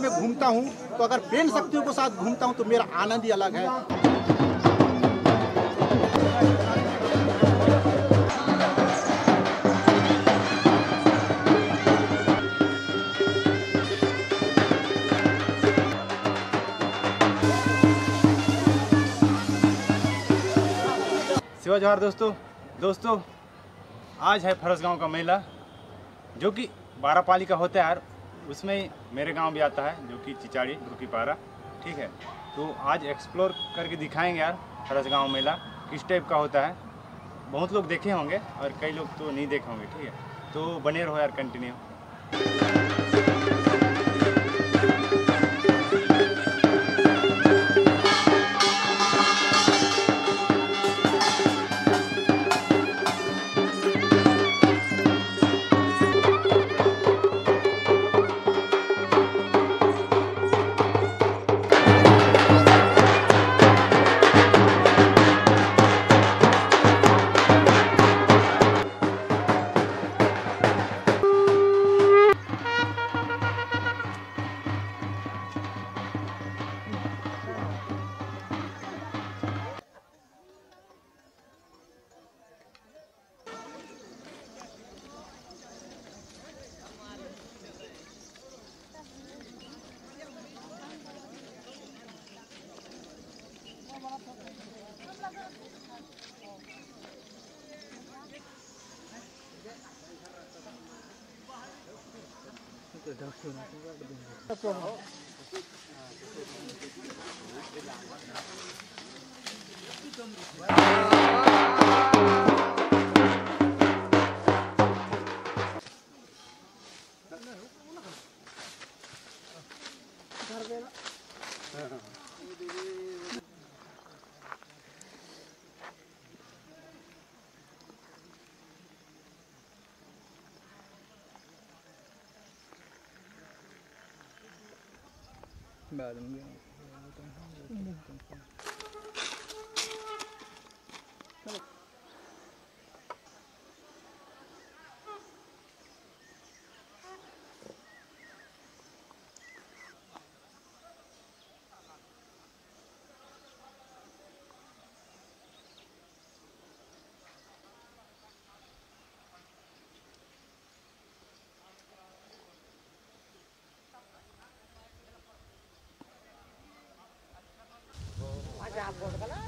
में घूमता हूँ तो अगर प्रेम शक्तियों के साथ घूमता हूँ तो मेरा आनंद ही अलग है। शिवा जोहार दोस्तों, आज है फरसगांव का मेला जो कि 12 पाली का होता है यार। उसमें मेरे गांव भी आता है जो कि चिचाड़ी रुकीपारा, ठीक है। तो आज एक्सप्लोर करके दिखाएंगे यार फरसगांव मेला किस टाइप का होता है। बहुत लोग देखे होंगे और कई लोग तो नहीं देखे होंगे, ठीक है। तो बने रहो यार कंटिन्यू। बाद में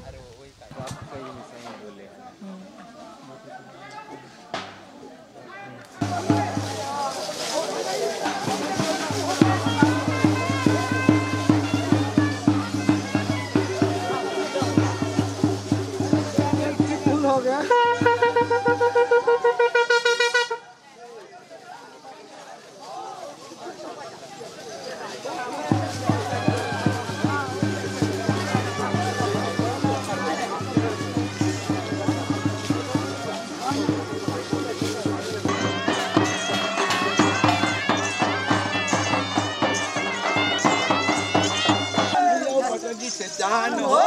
अरे वही सही बोले। फुल हो गया। जान हो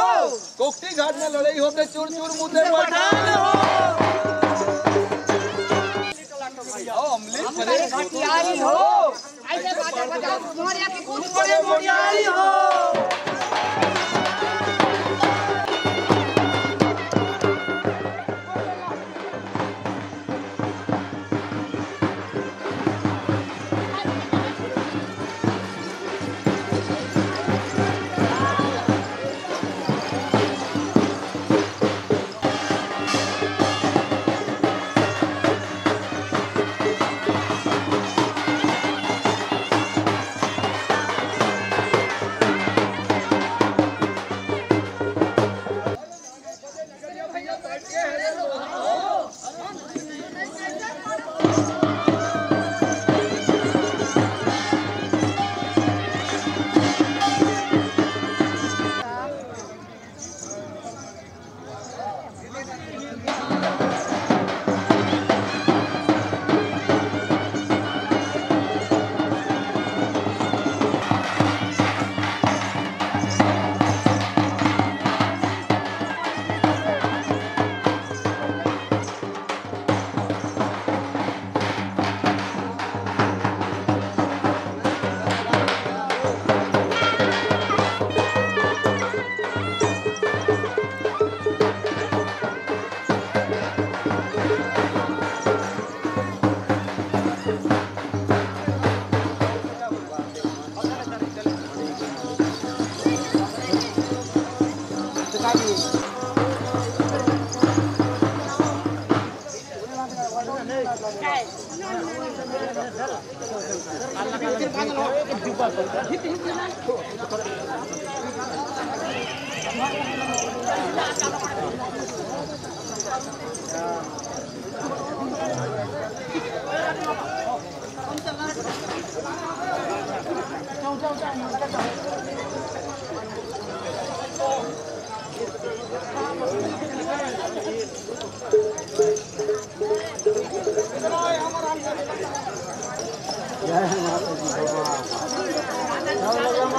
कोकटी घाट में लड़ाई होते चूर चूर मुद्दे पठान हो। अमृत भरे घाटियारी हो ऐसे बाजा बजा मोरिया के कूद पड़े मोरियारी हो।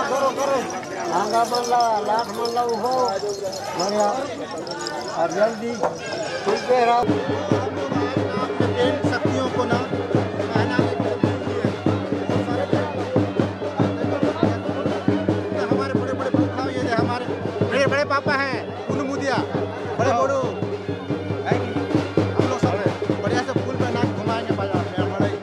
आंगा मल्ला लाख मल्ला हो बढ़िया और जल्दी ठीक है इन शक्तियों को ना हमारे बड़े बड़े पापा, ये हमारे बड़े बड़े पापा हैं उन्मुदिया बड़े बड़ो है कि हम लोग सब बढ़िया से फूल पहना के घुमाएंगे बाजार में हमारे।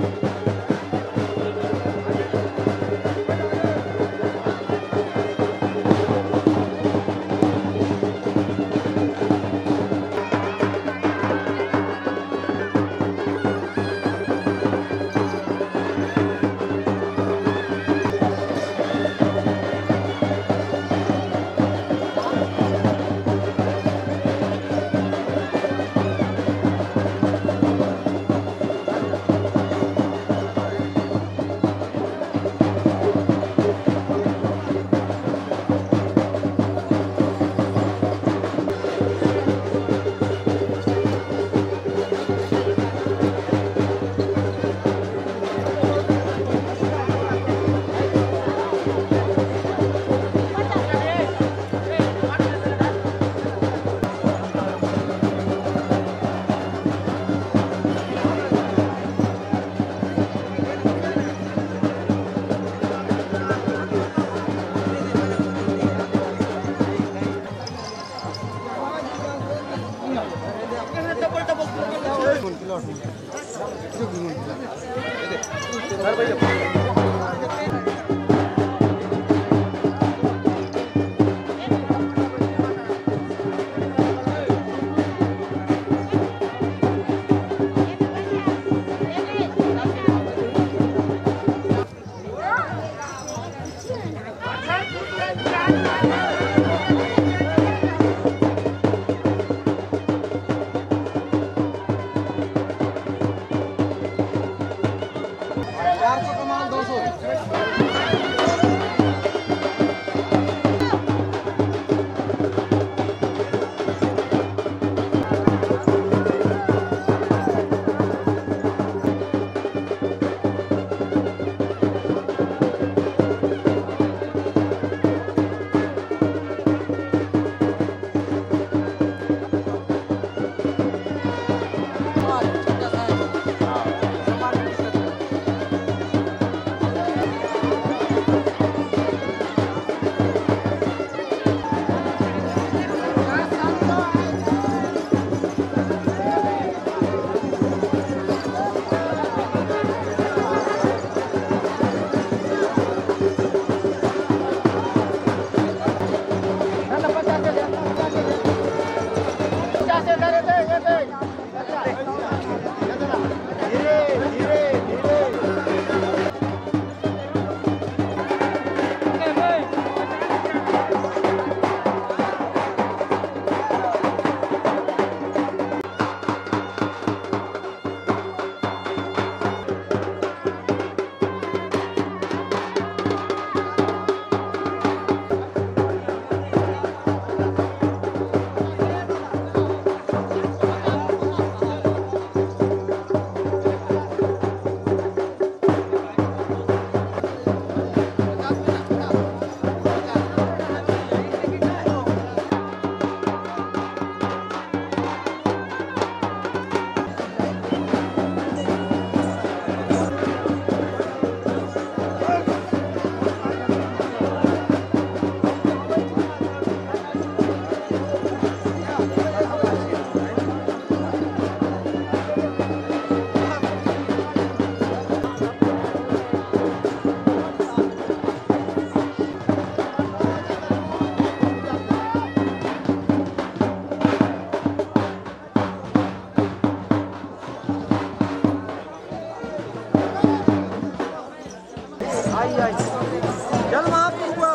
चल महाप्रभु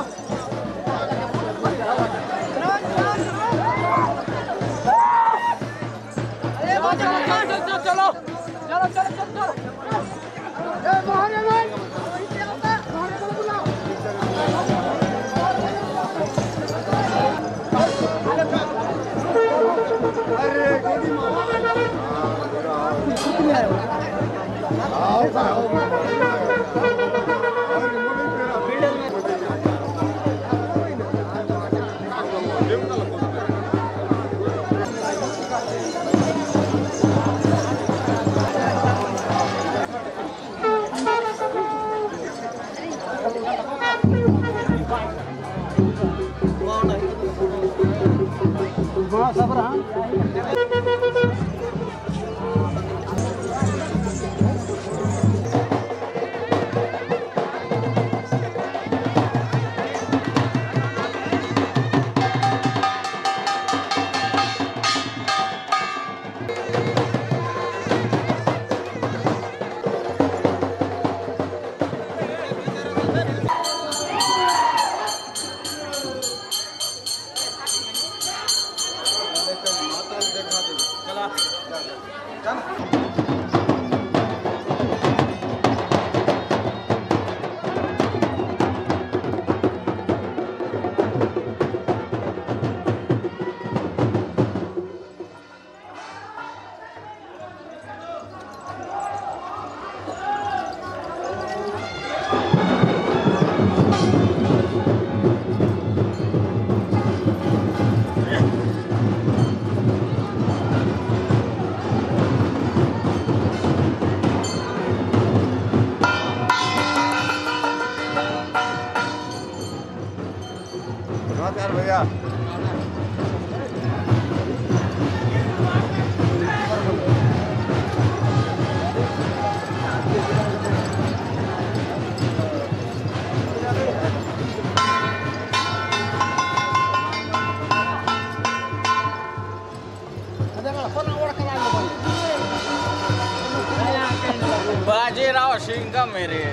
नमस्कार भैया। बाजीराव सिंह मेरे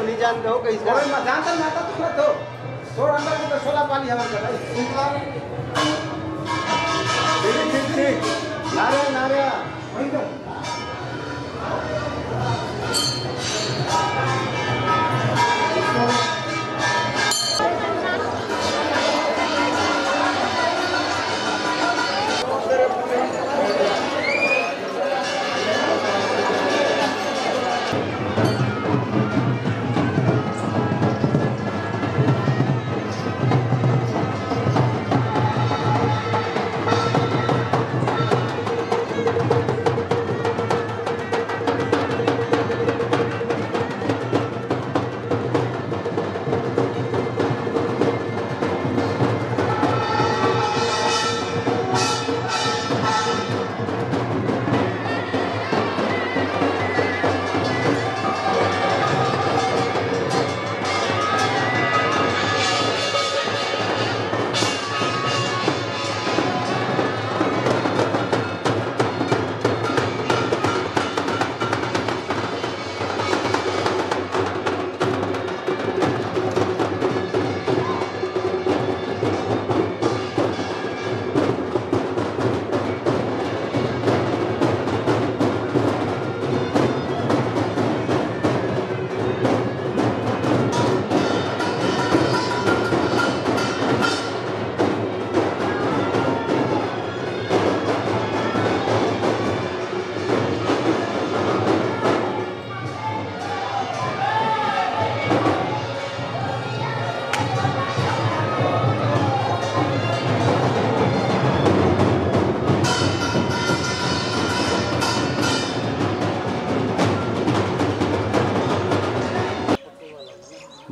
नहीं जानते हो कैसे नारिया नारिया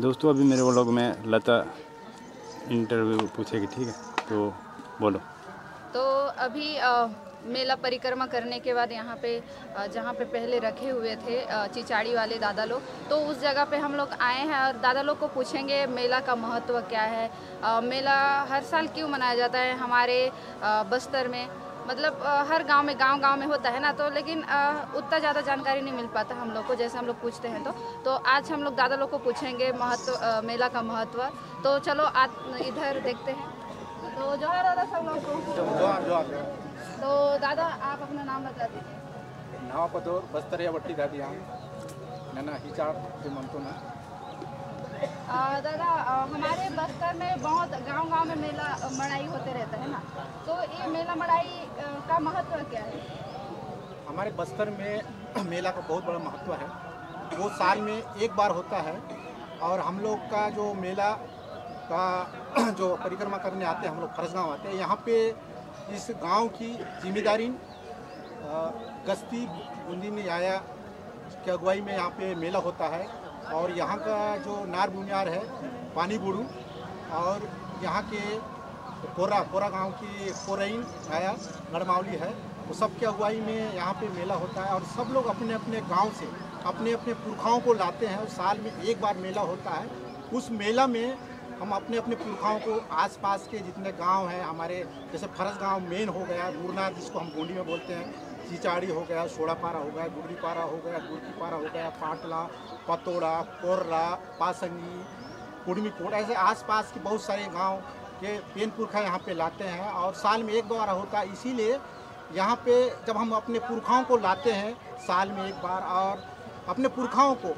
दोस्तों अभी मेरे व्लॉग में लता इंटरव्यू पूछेगी, ठीक है? तो बोलो। तो अभी मेला परिक्रमा करने के बाद यहाँ पे जहाँ पे पहले रखे हुए थे चिचाड़ी वाले दादा लोग, तो उस जगह पे हम लोग आए हैं और दादा लोग को पूछेंगे मेला का महत्व क्या है, मेला हर साल क्यों मनाया जाता है हमारे बस्तर में। मतलब हर गांव में होता है ना, तो लेकिन उतना ज़्यादा जानकारी नहीं मिल पाता हम लोग को, जैसे हम लोग पूछते हैं। तो आज हम लोग दादा लोग को पूछेंगे महत्व, मेला का महत्व। तो चलो आज इधर देखते हैं। तो जोहार दादा सब लोग को। तो दादा आप अपना नाम बता दीजिए। नाव पदोर बस्तरिया बट्टी दादी यहाँ नैना हिचार से मनतो ना। दादा हमारे बस्तर में बहुत गांव में मेला मड़ाई होते रहता है ना, तो ये मेला मड़ाई का महत्व क्या है? हमारे बस्तर में मेला का बहुत बड़ा महत्व है। वो साल में एक बार होता है और हम लोग का जो मेला का जो परिक्रमा करने आते हैं, हम लोग फरस गाँव आते हैं। यहाँ पे इस गांव की जिम्मेदारी गस्ती बूंदी ने आया की अगुवाई में यहाँ पे मेला होता है। और यहाँ का जो नार बुनियार है पानी बुड़ू, और यहाँ के पोरा गांव की पोरईन आया गढ़मावली है, वो सब की अगुवाई में यहाँ पे मेला होता है। और सब लोग अपने अपने गांव से अपने अपने पुरखाओं को लाते हैं। उस साल में एक बार मेला होता है। उस मेला में हम अपने अपने पुरखाओं को आसपास के जितने गांव हैं हमारे, जैसे फरस गांव मेन हो गया, गुरनाथ जिसको हम गोंडी में बोलते हैं, चिचाड़ी हो गया, सोड़ापारा हो गया, गुर्री पारा हो गया, गुरकी पारा हो गया, पाटला, पतोड़ा, कोर्रा, पासंगी, कुड़मी कोट, ऐसे आसपास के बहुत सारे गांव के पेन पुरखा यहाँ पे लाते हैं। और साल में एक बार होता है, इसीलिए यहाँ पे जब हम अपने पुरखाओं को लाते हैं साल में एक बार, और अपने पुरखाओं को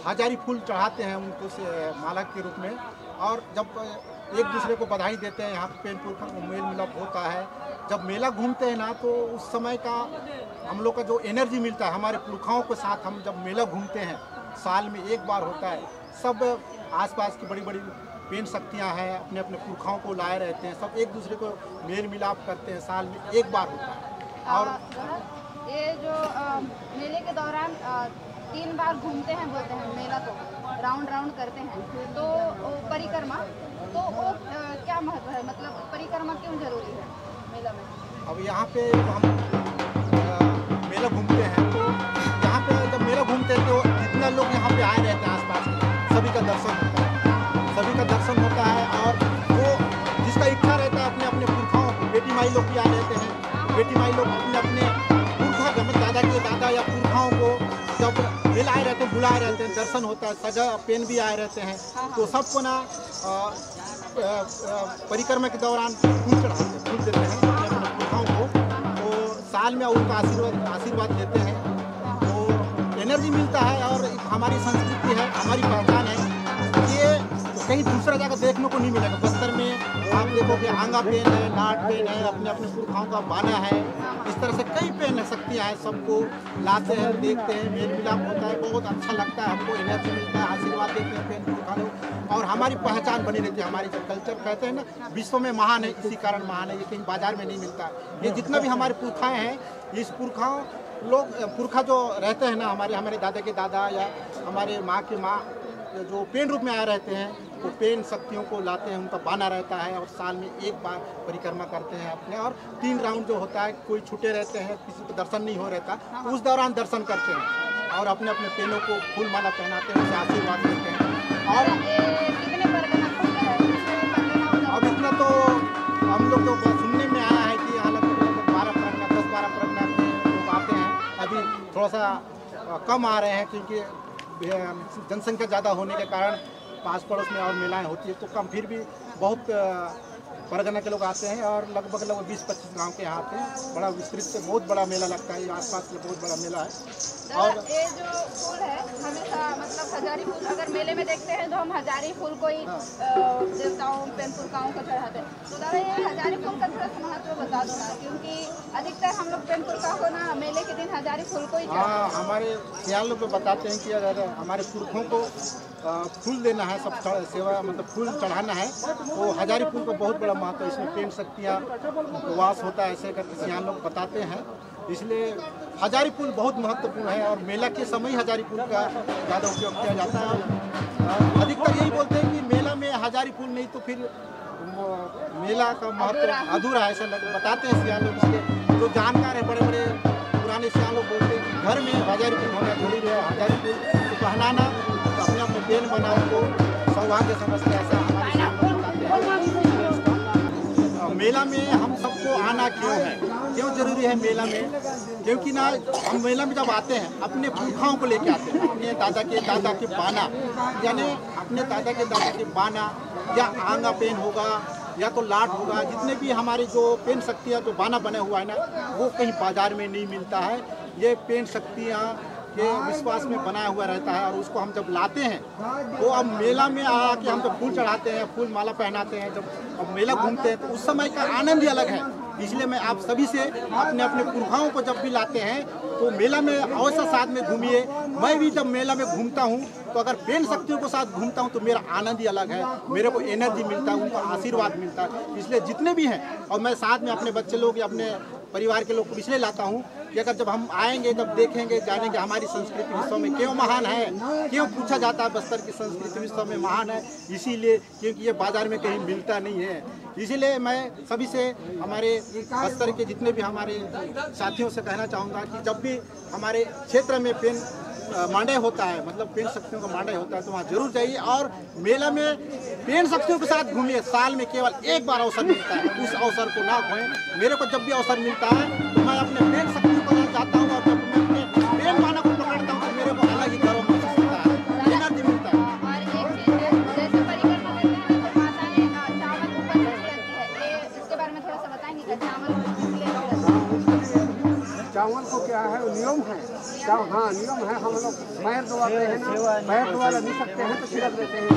हजारी फूल चढ़ाते हैं उनको से माला के रूप में, और जब एक दूसरे को बधाई देते हैं। यहाँ पे पेन पुरखा को मेल मिलाप होता है। जब मेला घूमते हैं ना, तो उस समय का हम लोग का जो एनर्जी मिलता है, हमारे पुरखाओं के साथ हम जब मेला घूमते हैं, साल में एक बार होता है। सब आसपास की बड़ी बड़ी पेन शक्तियाँ हैं, अपने अपने पुरखाओं को लाए रहते हैं, सब एक दूसरे को मेल मिलाप करते हैं। साल में एक बार होता है। और ये जो मेले के दौरान 3 बार घूमते हैं बोलते हैं मेला को, राउंड करते हैं, तो परिक्रमा, तो वो क्या महत्व है? मतलब परिक्रमा क्यों जरूरी है मेला में? अब यहाँ पे हम मेला घूमते हैं, तो यहाँ पे जब मेला घूमते हैं तो जितना लोग यहाँ पे आए रहते हैं आसपास के, सभी का दर्शन होता है, सभी का माई लोग भी आ रहते हैं। बेटी माई लोग अपने अपने पुरखा दादा के दादा या पुरखाओं को जब मिलाए रहते हैं, बुलाए रहते हैं, दर्शन होता है, सजा पेन भी आए रहते हैं, तो सबको ना परिक्रमा के दौरान फूल देते हैं अपने अपने पुरखाओं को, तो साल में उनका आशीर्वाद लेते हैं, तो एनर्जी मिलता है। और हमारी संस्कृति है, हमारी पहचान है, ये कहीं दूसरा जगह देखने को नहीं मिलेगा। बस्तर में आप देखोगे आंगा पेन है, लाट पेन है, अपने अपने पुरखाओं का बाना है, इस तरह से कई पेन शक्तियाँ हैं, सबको लाते हैं, देखते हैं, मेल मिलाप होता है, बहुत अच्छा लगता है, हमको एनर्जी मिलता है, आशीर्वाद देते हैं पेन पुरखा लोग, और हमारी पहचान बनी रहती है। हमारी जो कल्चर कहते हैं ना विश्व में महान है, इसी कारण महान है, ये कहीं बाजार में नहीं मिलता। ये जितना भी हमारे पुरखाएँ हैं, इस पुरखा जो रहते हैं ना, हमारे दादा के दादा या हमारे माँ की माँ जो पेन रूप में आए रहते हैं, वो पेन शक्तियों को लाते हैं, उनका बाना रहता है, और साल में एक बार परिक्रमा करते हैं अपने, और 3 राउंड जो होता है, कोई छूटे रहते हैं, किसी को दर्शन नहीं हो रहता, उस दौरान दर्शन करते हैं और अपने अपने पेनों को फूल माला पहनाते हैं, उसे आशीर्वाद देते हैं। और अब इतना तो हम लोग तो सुनने में आया है कि हालांकि 10-12 परगना लोग आते हैं, अभी थोड़ा सा कम आ रहे हैं क्योंकि जनसंख्या ज़्यादा होने के कारण पास पड़ोस में और मेलाएं होती है, तो कम फिर भी बहुत परगना के लोग आते हैं, और लगभग 20-25 गांव के यहाँ आते हैं। बड़ा विस्तृत से बहुत बड़ा मेला लगता है, आसपास में बहुत बड़ा मेला है। और ये जो फूल है हमेशा मतलब हजारी फूल अगर मेले में देखते हैं तो हम हजारी फूल को ही देवताओं पेन पुरखाओं को चढ़ाते हैं, तो दादा ये हजारी फूल का थोड़ा सा महत्व बता दो ना, क्योंकि अधिकतर हम लोग पेन पुरखा को ना मेले के दिन हजारी फूल को ही चढ़ाते हैं। हमारे सियाल लोग बताते हैं कि अगर हमारे पुरखों को फूल देना है, सब सेवा मतलब फूल चढ़ाना है, तो हजारी फूल को बहुत बड़ा महत्व है। इसमें पेन शक्तियाँ उपवास होता है, ऐसे करके सियाल लोग बताते हैं, इसलिए हजारी फूल बहुत महत्वपूर्ण है। और मेला के समय हजारी फूल का ज़्यादा उपयोग किया जाता है। और अधिकतर यही बोलते हैं कि मेला में हजारी फूल नहीं तो फिर मेला का महत्व अधूरा है, ऐसा बताते हैं सियाल लोग। इसलिए जो जानकार है, बड़े बड़े पुराने सियाल लोग बोलते हैं कि घर में हजारी फूल होना जरूरी है, हजारी फूल तो पहनाना, तो अपने अपने पेन बनाओ को सौभाग्य समझते हैं, ऐसा हमारे सियाल लोग बताते हैं। मेला में हम सबको आना क्यों जरूरी है मेला में? क्योंकि ना हम मेला में जब आते हैं अपने पुरखाओं को लेके आते हैं, अपने दादा के बाना, यानी अपने दादा के बाना या आंगा पेन होगा या तो लाट होगा, जितने भी हमारी जो पेन शक्तियाँ जो बाना बने हुआ है ना, वो कहीं बाजार में नहीं मिलता है। ये पेन शक्तियाँ के विश्वास में बनाया हुआ रहता है, और उसको हम जब लाते हैं तो अब मेला में आके हम जब फूल चढ़ाते हैं, फूल माला पहनाते हैं, जब अब मेला घूमते हैं तो उस समय का आनंद ही अलग है। इसलिए मैं आप सभी से अपने अपने पुरखाओं को जब भी लाते हैं तो मेला में अवश्य साथ में घूमिए। मैं भी जब मेला में घूमता हूँ तो अगर पेन शक्तियों के साथ घूमता हूँ तो मेरा आनंद ही अलग है, मेरे को एनर्जी मिलता है, उनका आशीर्वाद मिलता है। इसलिए जितने भी हैं, और मैं साथ में अपने बच्चे लोग या अपने परिवार के लोग को इसलिए लाता हूँ कि अगर जब हम आएंगे, जब देखेंगे, जानेंगे हमारी संस्कृति विश्व में क्यों महान है, क्यों पूछा जाता है बस्तर की संस्कृति विश्व में महान है, इसीलिए क्योंकि ये बाजार में कहीं मिलता नहीं है। इसीलिए मैं सभी से, हमारे बस्तर के जितने भी हमारे साथियों से कहना चाहूँगा कि जब भी हमारे क्षेत्र में पेन मांडे होता है, मतलब पेन शक्तियों का मांडे होता है, तो वहाँ जरूर जाइए और मेला में पेन शक्तियों के साथ घूमिए। साल में केवल एक बार अवसर मिलता है, उस अवसर को ना खोएं। मेरे को जब भी अवसर मिलता है तो मैं अपने पेन शक्तियों को जाता हूँ, और जब मैं अपने पेन माना को पकड़ता हूँ तो मेरे को अलग ही गर्व महसूस होता है, एनर्जी मिलता है। और एक चीज़ है, जैसे परिक्रमा करते हैं तो माताएं चावल ऊपर रखती है, इसके बारे में थोड़ा सा बताएंगे कि चावल चावल को क्या है, नियम है। हाँ, नियम है। हम लोग पैर दबाते हैं ना, पैर दबा नहीं सकते हैं तो छिड़क देते हैं।